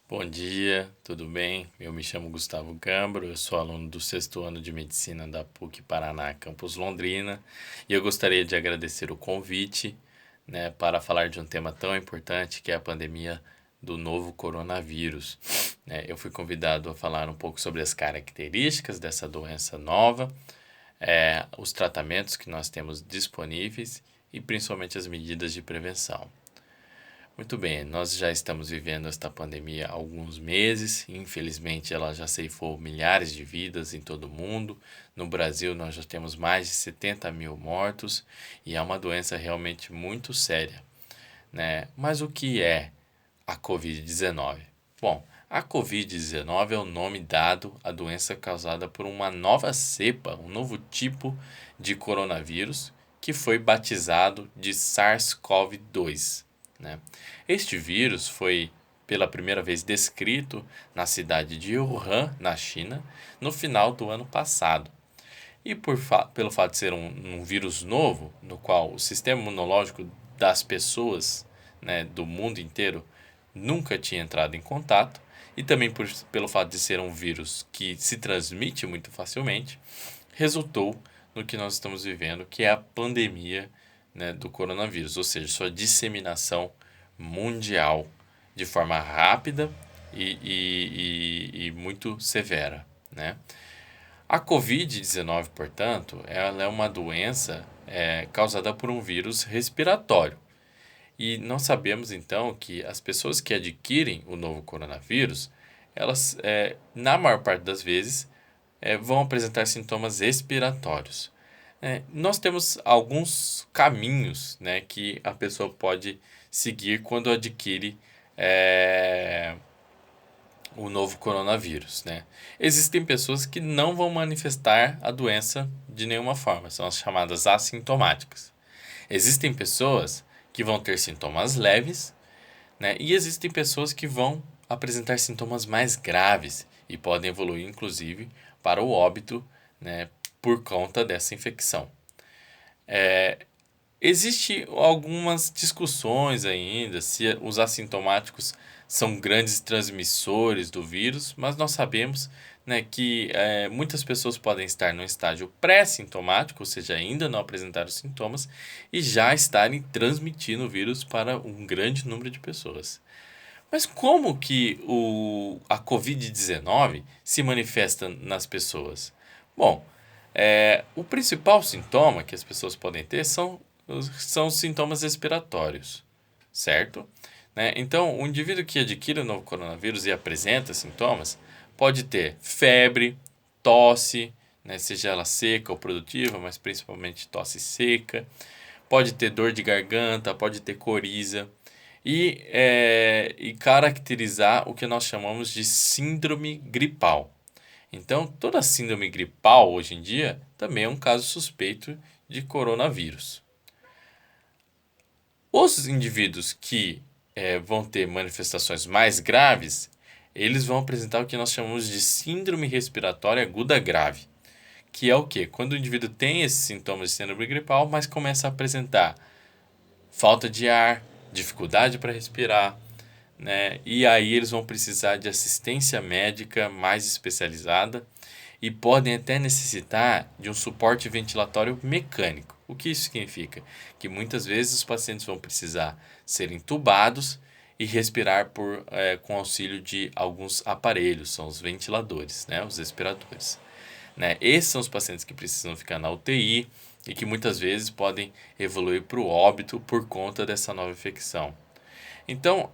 Bom dia, tudo bem? Eu me chamo Gustavo Gambro, eu sou aluno do sexto ano de Medicina da PUC Paraná, campus Londrina, e eu gostaria de agradecer o convite, para falar de um tema tão importante que é a pandemia do novo coronavírus. Eu fui convidado a falar um pouco sobre as características dessa doença nova, os tratamentos que nós temos disponíveis e principalmente as medidas de prevenção. Muito bem, nós já estamos vivendo esta pandemia há alguns meses. Infelizmente, ela já ceifou milhares de vidas em todo o mundo. No Brasil, nós já temos mais de 70 mil mortos e é uma doença realmente muito séria, né? Mas o que é a Covid-19? Bom, a Covid-19 é o nome dado à doença causada por uma nova cepa, um novo tipo de coronavírus que foi batizado de SARS-CoV-2, né? Este vírus foi pela primeira vez descrito na cidade de Wuhan, na China, no final do ano passado. E pelo fato de ser um vírus novo, no qual o sistema imunológico das pessoas, né, do mundo inteiro nunca tinha entrado em contato, e também pelo fato de ser um vírus que se transmite muito facilmente, resultou no que nós estamos vivendo, que é a pandemia, né, do coronavírus, ou seja, sua disseminação mundial de forma rápida e muito severa, né? A Covid-19, portanto, ela é uma doença causada por um vírus respiratório. E nós sabemos, então, que as pessoas que adquirem o novo coronavírus, elas, na maior parte das vezes, vão apresentar sintomas respiratórios. Nós temos alguns caminhos, né, que a pessoa pode seguir quando adquire é, o novo coronavírus, né? Existem pessoas que não vão manifestar a doença de nenhuma forma, são as chamadas assintomáticas. Existem pessoas que vão ter sintomas leves, né? E existem pessoas que vão apresentar sintomas mais graves e podem evoluir, inclusive, para o óbito, né, por conta dessa infecção. Existem algumas discussões ainda se os assintomáticos são grandes transmissores do vírus, mas nós sabemos, né, que muitas pessoas podem estar no estágio pré-sintomático, ou seja, ainda não apresentaram sintomas, e já estarem transmitindo o vírus para um grande número de pessoas. Mas como que a Covid-19 se manifesta nas pessoas? Bom, o principal sintoma que as pessoas podem ter são os sintomas respiratórios, certo? Né? Então, o indivíduo que adquire o novo coronavírus e apresenta sintomas pode ter febre, tosse, né, seja ela seca ou produtiva, mas principalmente tosse seca, pode ter dor de garganta, pode ter coriza e caracterizar o que nós chamamos de síndrome gripal. Então, toda síndrome gripal hoje em dia também é um caso suspeito de coronavírus. Os indivíduos que vão ter manifestações mais graves, eles vão apresentar o que nós chamamos de síndrome respiratória aguda grave, que é o quê? Quando o indivíduo tem esses sintomas de síndrome gripal, mas começa a apresentar falta de ar, dificuldade para respirar, né? E aí eles vão precisar de assistência médica mais especializada e podem até necessitar de um suporte ventilatório mecânico. O que isso significa? Que muitas vezes os pacientes vão precisar ser entubados e respirar com auxílio de alguns aparelhos, são os ventiladores, né? Os respiradores. Né? Esses são os pacientes que precisam ficar na UTI e que muitas vezes podem evoluir para o óbito por conta dessa nova infecção. Então,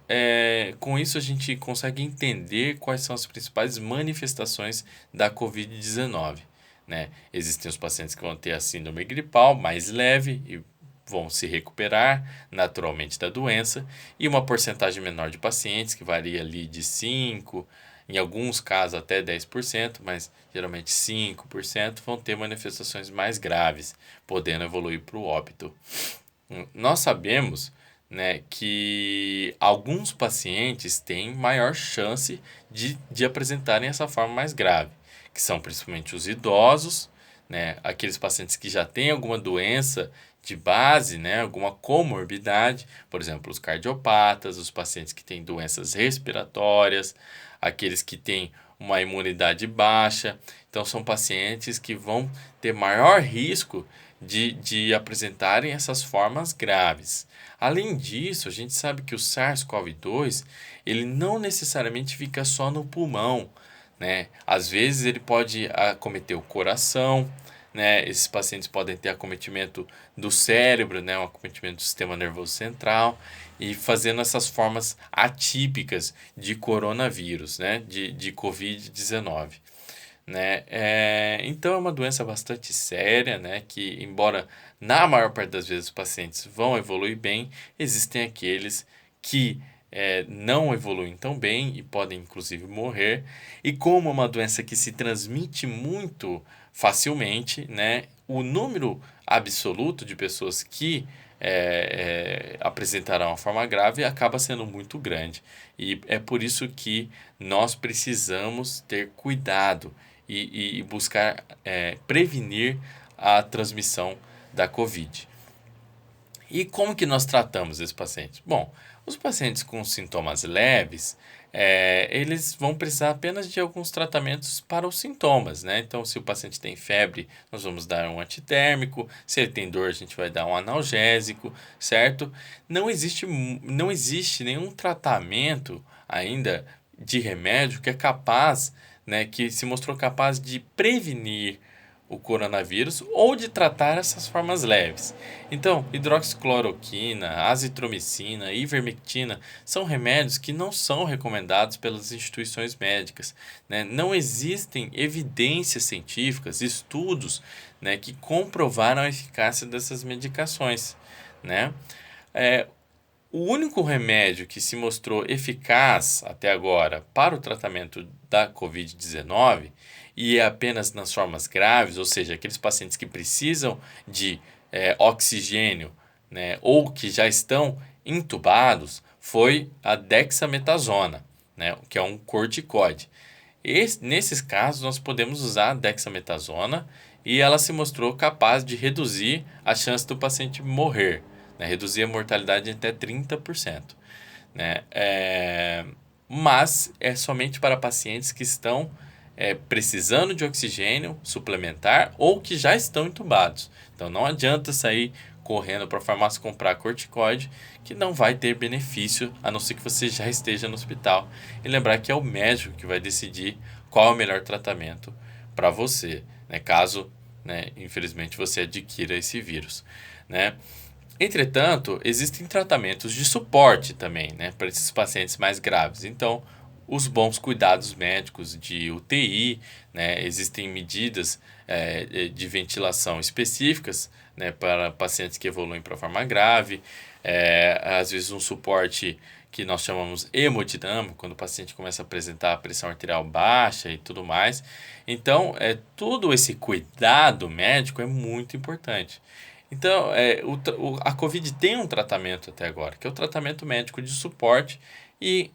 com isso a gente consegue entender quais são as principais manifestações da Covid-19. Né? Existem os pacientes que vão ter a síndrome gripal mais leve e vão se recuperar naturalmente da doença, e uma porcentagem menor de pacientes, que varia ali de 5%, em alguns casos até 10%, mas geralmente 5%, vão ter manifestações mais graves, podendo evoluir para o óbito. Nós sabemos, né, que alguns pacientes têm maior chance de apresentarem essa forma mais grave, que são principalmente os idosos, né, aqueles pacientes que já têm alguma doença de base, né, alguma comorbidade, por exemplo, os cardiopatas, os pacientes que têm doenças respiratórias, aqueles que têm uma imunidade baixa. Então, são pacientes que vão ter maior risco de apresentarem essas formas graves. Além disso, a gente sabe que o SARS-CoV-2 ele não necessariamente fica só no pulmão, né? Às vezes ele pode acometer o coração, né? Esses pacientes podem ter acometimento do cérebro, né? Um acometimento do sistema nervoso central e fazendo essas formas atípicas de coronavírus, né? De Covid-19. Né? Então é uma doença bastante séria, né? Que embora na maior parte das vezes os pacientes vão evoluir bem, existem aqueles que não evoluem tão bem e podem inclusive morrer. E como é uma doença que se transmite muito facilmente, né? O número absoluto de pessoas que apresentarão a forma grave acaba sendo muito grande. E é por isso que nós precisamos ter cuidado e buscar prevenir a transmissão da Covid. E como que nós tratamos esses pacientes? Bom, os pacientes com sintomas leves, eles vão precisar apenas de alguns tratamentos para os sintomas, né? Então, se o paciente tem febre, nós vamos dar um antitérmico. Se ele tem dor, a gente vai dar um analgésico, certo? Não existe nenhum tratamento ainda de remédio que é capaz, né, que se mostrou capaz de prevenir o coronavírus ou de tratar essas formas leves. Então, hidroxicloroquina, azitromicina, ivermectina são remédios que não são recomendados pelas instituições médicas, né? Não existem evidências científicas, estudos, né, que comprovaram a eficácia dessas medicações, né? O único remédio que se mostrou eficaz até agora para o tratamento da Covid-19 e é apenas nas formas graves, ou seja, aqueles pacientes que precisam de oxigênio, né, ou que já estão intubados, foi a dexametasona, né, que é um corticoide. Nesses casos, nós podemos usar a dexametasona e ela se mostrou capaz de reduzir a chance do paciente morrer, né, reduzir a mortalidade em até 30%. Né? Mas é somente para pacientes que estão precisando de oxigênio suplementar ou que já estão entubados. Então não adianta sair correndo para a farmácia comprar corticoide, que não vai ter benefício, a não ser que você já esteja no hospital. E lembrar que é o médico que vai decidir qual é o melhor tratamento para você, né? Caso, né, infelizmente, você adquira esse vírus, né? Entretanto, existem tratamentos de suporte também, né, para esses pacientes mais graves. Então, os bons cuidados médicos de UTI, né, existem medidas de ventilação específicas, né, para pacientes que evoluem para forma grave, às vezes um suporte que nós chamamos hemodinâmico, quando o paciente começa a apresentar a pressão arterial baixa e tudo mais. Então, todo esse cuidado médico é muito importante. Então, a Covid tem um tratamento até agora, que é o tratamento médico de suporte e,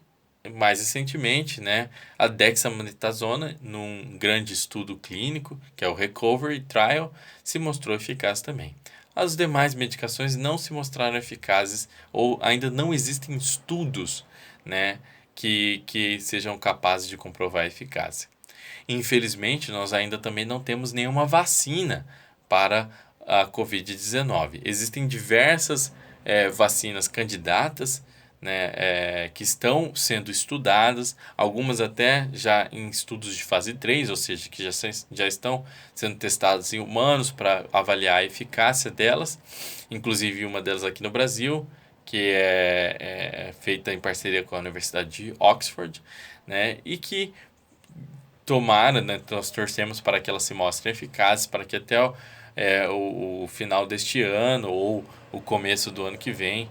mais recentemente, né, a dexametasona, num grande estudo clínico, que é o Recovery Trial, se mostrou eficaz também. As demais medicações não se mostraram eficazes ou ainda não existem estudos, né, que sejam capazes de comprovar a eficácia. Infelizmente, nós ainda também não temos nenhuma vacina para a Covid-19. Existem diversas vacinas candidatas, né, que estão sendo estudadas, algumas até já em estudos de fase 3, ou seja, que já estão sendo testadas em humanos para avaliar a eficácia delas, inclusive uma delas aqui no Brasil, que é feita em parceria com a Universidade de Oxford, né, e que tomara, né, nós torcemos para que elas se mostrem eficazes, para que até o final deste ano ou o começo do ano que vem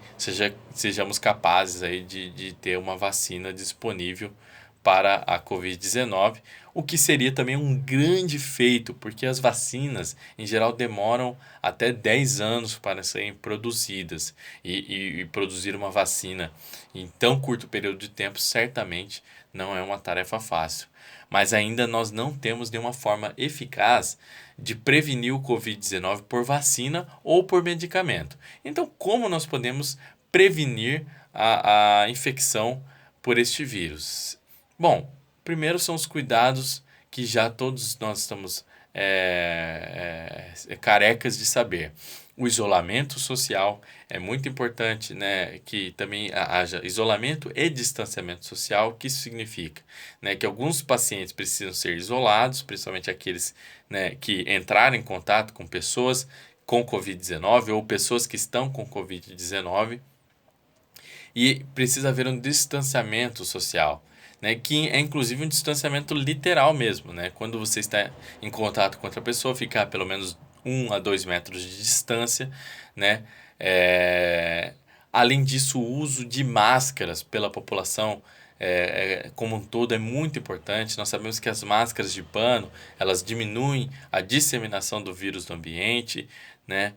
sejamos capazes aí de ter uma vacina disponível para a Covid-19, o que seria também um grande feito, porque as vacinas, em geral, demoram até 10 anos para serem produzidas. E produzir uma vacina em tão curto período de tempo, certamente não é uma tarefa fácil. Mas ainda nós não temos nenhuma forma eficaz de prevenir o Covid-19 por vacina ou por medicamento. Então, como nós podemos prevenir a infecção por este vírus? Bom, primeiro são os cuidados que já todos nós estamos carecas de saber. O isolamento social é muito importante, né? Que também haja isolamento e distanciamento social. O que isso significa? Né? Que alguns pacientes precisam ser isolados, principalmente aqueles, né, que entraram em contato com pessoas com Covid-19 ou pessoas que estão com Covid-19, e precisa haver um distanciamento social, né? Que é inclusive um distanciamento literal mesmo, né? Quando você está em contato com outra pessoa, ficar pelo menos 1 a 2 metros de distância, né? Além disso, o uso de máscaras pela população como um todo é muito importante. Nós sabemos que as máscaras de pano, elas diminuem a disseminação do vírus no ambiente, né?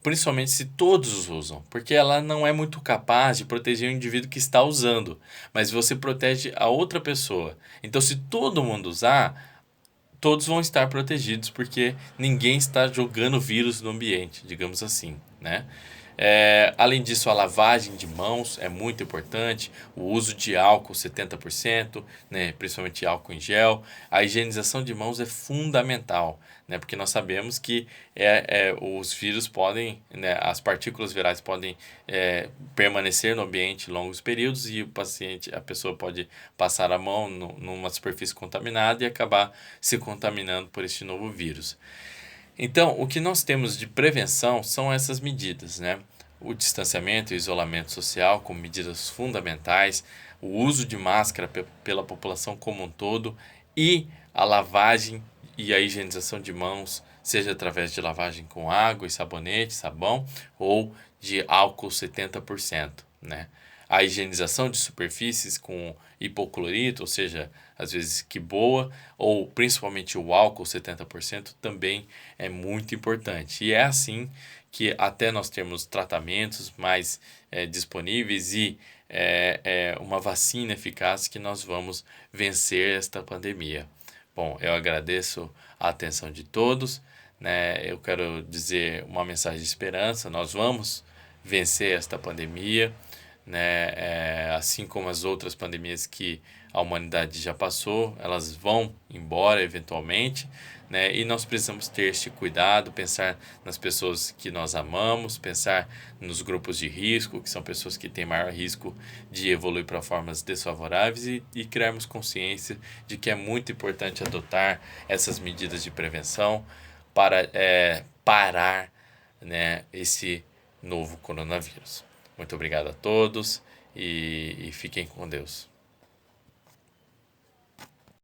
Principalmente se todos os usam, porque ela não é muito capaz de proteger o indivíduo que está usando, mas você protege a outra pessoa. Então, se todo mundo usar, todos vão estar protegidos, porque ninguém está jogando vírus no ambiente, digamos assim, né? Além disso, a lavagem de mãos é muito importante, o uso de álcool 70%, né, principalmente álcool em gel. A higienização de mãos é fundamental, né, porque nós sabemos que os vírus podem, né, as partículas virais podem permanecer no ambiente longos períodos, e a pessoa pode passar a mão numa superfície contaminada e acabar se contaminando por este novo vírus. Então, o que nós temos de prevenção são essas medidas, né? O distanciamento e o isolamento social como medidas fundamentais, o uso de máscara pela população como um todo, e a lavagem e a higienização de mãos, seja através de lavagem com água e sabonete, sabão, ou de álcool 70%, né? A higienização de superfícies com hipoclorito, ou seja, às vezes que boa, ou principalmente o álcool 70%, também é muito importante. E é assim que, até nós termos tratamentos mais disponíveis e uma vacina eficaz, que nós vamos vencer esta pandemia. Bom, eu agradeço a atenção de todos, né? Eu quero dizer uma mensagem de esperança: nós vamos vencer esta pandemia, né? Assim como as outras pandemias que a humanidade já passou, elas vão embora eventualmente, né? E nós precisamos ter este cuidado, pensar nas pessoas que nós amamos, pensar nos grupos de risco, que são pessoas que têm maior risco de evoluir para formas desfavoráveis, e criarmos consciência de que é muito importante adotar essas medidas de prevenção para parar, né, esse novo coronavírus. Muito obrigado a todos, e fiquem com Deus.